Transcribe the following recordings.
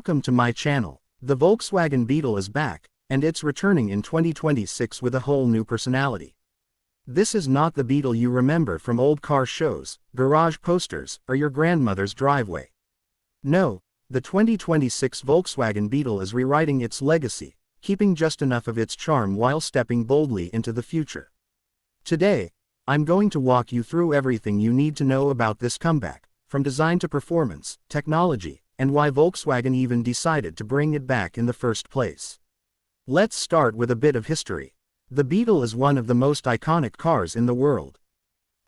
Welcome to my channel. The Volkswagen Beetle is back, and it's returning in 2026 with a whole new personality. This is not the Beetle you remember from old car shows, garage posters, or your grandmother's driveway. No, the 2026 Volkswagen Beetle is rewriting its legacy, keeping just enough of its charm while stepping boldly into the future. Today, I'm going to walk you through everything you need to know about this comeback, from design to performance, technology, and why Volkswagen even decided to bring it back in the first place. Let's start with a bit of history. The Beetle is one of the most iconic cars in the world.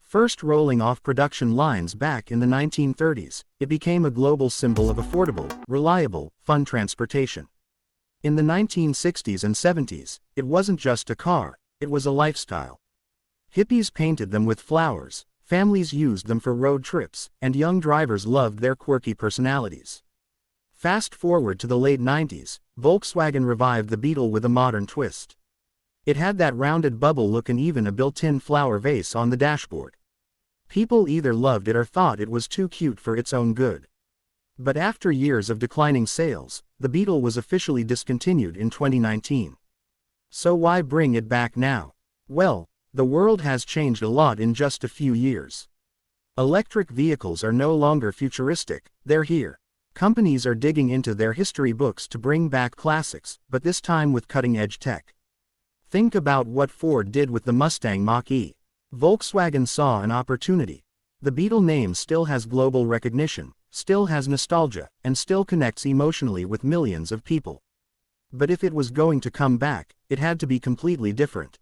First rolling off production lines back in the 1930s, it became a global symbol of affordable, reliable, fun transportation. In the 1960s and 70s, it wasn't just a car, it was a lifestyle. Hippies painted them with flowers, families used them for road trips, and young drivers loved their quirky personalities. Fast forward to the late 90s, Volkswagen revived the Beetle with a modern twist. It had that rounded bubble look and even a built-in flower vase on the dashboard. People either loved it or thought it was too cute for its own good. But after years of declining sales, the Beetle was officially discontinued in 2019. So why bring it back now? Well, the world has changed a lot in just a few years. Electric vehicles are no longer futuristic, they're here. Companies are digging into their history books to bring back classics, but this time with cutting-edge tech. Think about what Ford did with the Mustang Mach-E. Volkswagen saw an opportunity. The Beetle name still has global recognition, still has nostalgia, and still connects emotionally with millions of people. But if it was going to come back, it had to be completely different.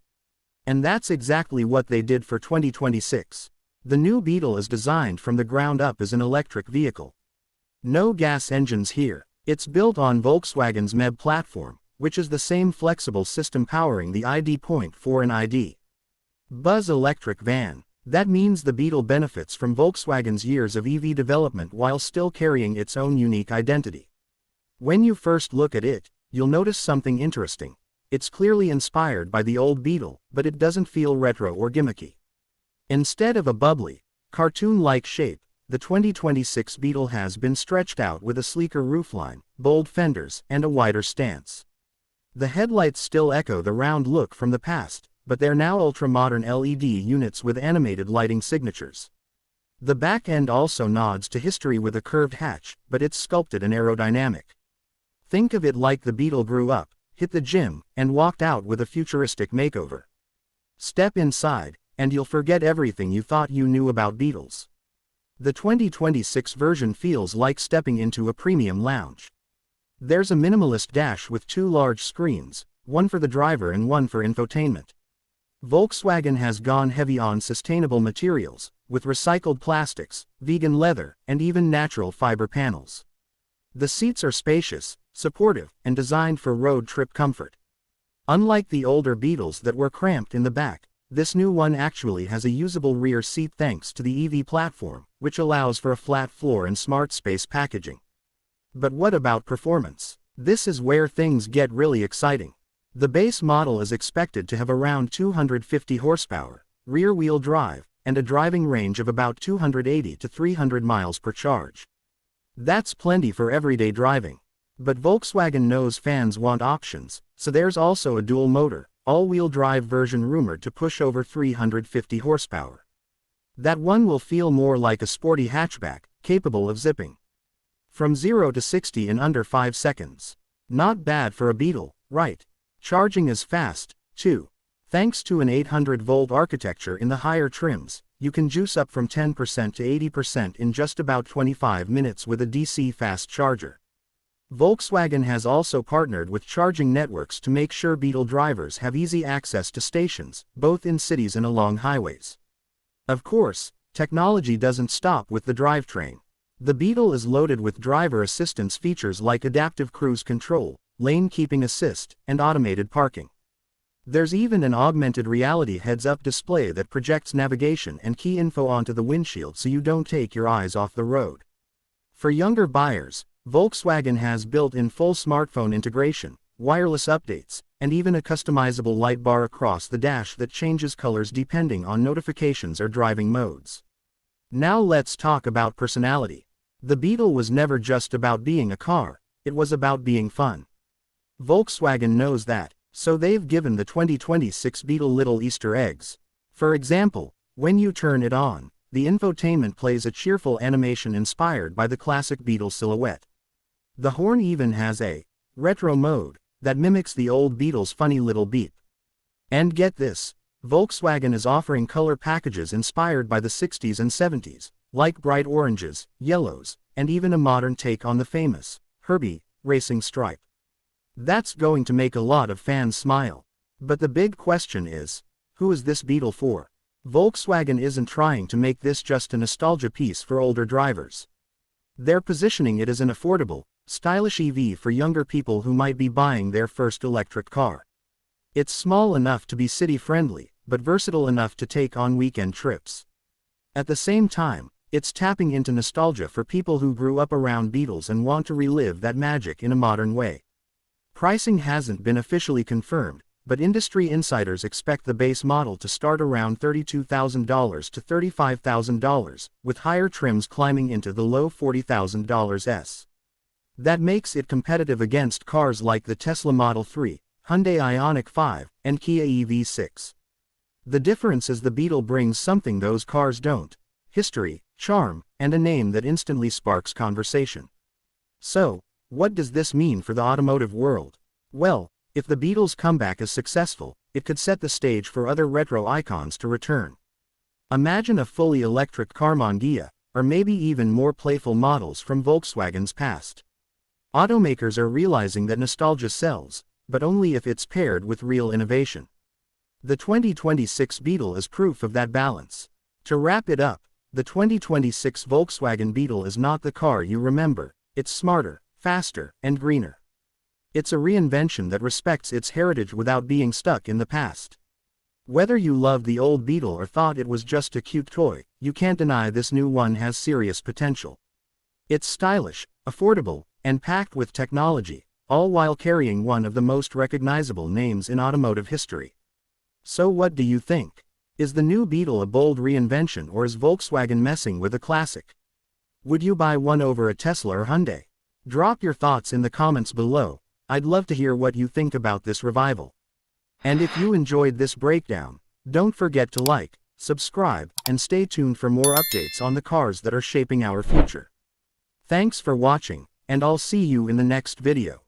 And that's exactly what they did for 2026. The new Beetle is designed from the ground up as an electric vehicle. No gas engines here. It's built on Volkswagen's MEB platform, which is the same flexible system powering the ID.4 and ID. Buzz electric van. That means the Beetle benefits from Volkswagen's years of EV development while still carrying its own unique identity. When you first look at it, you'll notice something interesting. It's clearly inspired by the old Beetle, but it doesn't feel retro or gimmicky. Instead of a bubbly, cartoon-like shape, the 2026 Beetle has been stretched out with a sleeker roofline, bold fenders, and a wider stance. The headlights still echo the round look from the past, but they're now ultra-modern LED units with animated lighting signatures. The back end also nods to history with a curved hatch, but it's sculpted and aerodynamic. Think of it like the Beetle grew up, hit the gym, and walked out with a futuristic makeover. Step inside, and you'll forget everything you thought you knew about Beetles. The 2026 version feels like stepping into a premium lounge. There's a minimalist dash with two large screens, one for the driver and one for infotainment. Volkswagen has gone heavy on sustainable materials, with recycled plastics, vegan leather, and even natural fiber panels. The seats are spacious, supportive, and designed for road trip comfort. Unlike the older Beetles that were cramped in the back, this new one actually has a usable rear seat thanks to the EV platform, which allows for a flat floor and smart space packaging. But what about performance? This is where things get really exciting. The base model is expected to have around 250 horsepower, rear-wheel drive, and a driving range of about 280 to 300 miles per charge. That's plenty for everyday driving. But Volkswagen knows fans want options, so there's also a dual-motor, all-wheel drive version rumored to push over 350 horsepower. That one will feel more like a sporty hatchback, capable of zipping from 0 to 60 in under 5 seconds. Not bad for a Beetle, right? Charging is fast, too. Thanks to an 800-volt architecture in the higher trims, you can juice up from 10% to 80% in just about 25 minutes with a DC fast charger. Volkswagen has also partnered with charging networks to make sure Beetle drivers have easy access to stations, both in cities and along highways. Of course, technology doesn't stop with the drivetrain. The Beetle is loaded with driver assistance features like adaptive cruise control, lane keeping assist, and automated parking. There's even an augmented reality heads-up display that projects navigation and key info onto the windshield so you don't take your eyes off the road. For younger buyers, Volkswagen has built-in full smartphone integration, wireless updates, and even a customizable light bar across the dash that changes colors depending on notifications or driving modes. Now let's talk about personality. The Beetle was never just about being a car, it was about being fun. Volkswagen knows that, so they've given the 2026 Beetle little Easter eggs. For example, when you turn it on, the infotainment plays a cheerful animation inspired by the classic Beetle silhouette. The horn even has a retro mode that mimics the old Beetle's funny little beep. And get this, Volkswagen is offering color packages inspired by the 60s and 70s, like bright oranges, yellows, and even a modern take on the famous Herbie racing stripe. That's going to make a lot of fans smile. But the big question is, who is this Beetle for? Volkswagen isn't trying to make this just a nostalgia piece for older drivers. They're positioning it as an affordable, stylish EV for younger people who might be buying their first electric car. It's small enough to be city-friendly, but versatile enough to take on weekend trips. At the same time, it's tapping into nostalgia for people who grew up around Beetles and want to relive that magic in a modern way. Pricing hasn't been officially confirmed, but industry insiders expect the base model to start around $32,000 to $35,000, with higher trims climbing into the low $40,000s. That makes it competitive against cars like the Tesla Model 3, Hyundai Ioniq 5, and Kia EV6. The difference is the Beetle brings something those cars don't: history, charm, and a name that instantly sparks conversation. So, what does this mean for the automotive world? Well, if the Beetle's comeback is successful, it could set the stage for other retro icons to return. Imagine a fully electric Carman Ghia, or maybe even more playful models from Volkswagen's past. Automakers are realizing that nostalgia sells, but only if it's paired with real innovation. The 2026 Beetle is proof of that balance. To wrap it up, the 2026 Volkswagen Beetle is not the car you remember. It's smarter, faster, and greener. It's a reinvention that respects its heritage without being stuck in the past. Whether you loved the old Beetle or thought it was just a cute toy, you can't deny this new one has serious potential. It's stylish, affordable, and packed with technology, all while carrying one of the most recognizable names in automotive history. So what do you think? Is the new Beetle a bold reinvention, or is Volkswagen messing with a classic? Would you buy one over a Tesla or Hyundai? Drop your thoughts in the comments below. I'd love to hear what you think about this revival. And if you enjoyed this breakdown, don't forget to like, subscribe, and stay tuned for more updates on the cars that are shaping our future. Thanks for watching, and I'll see you in the next video.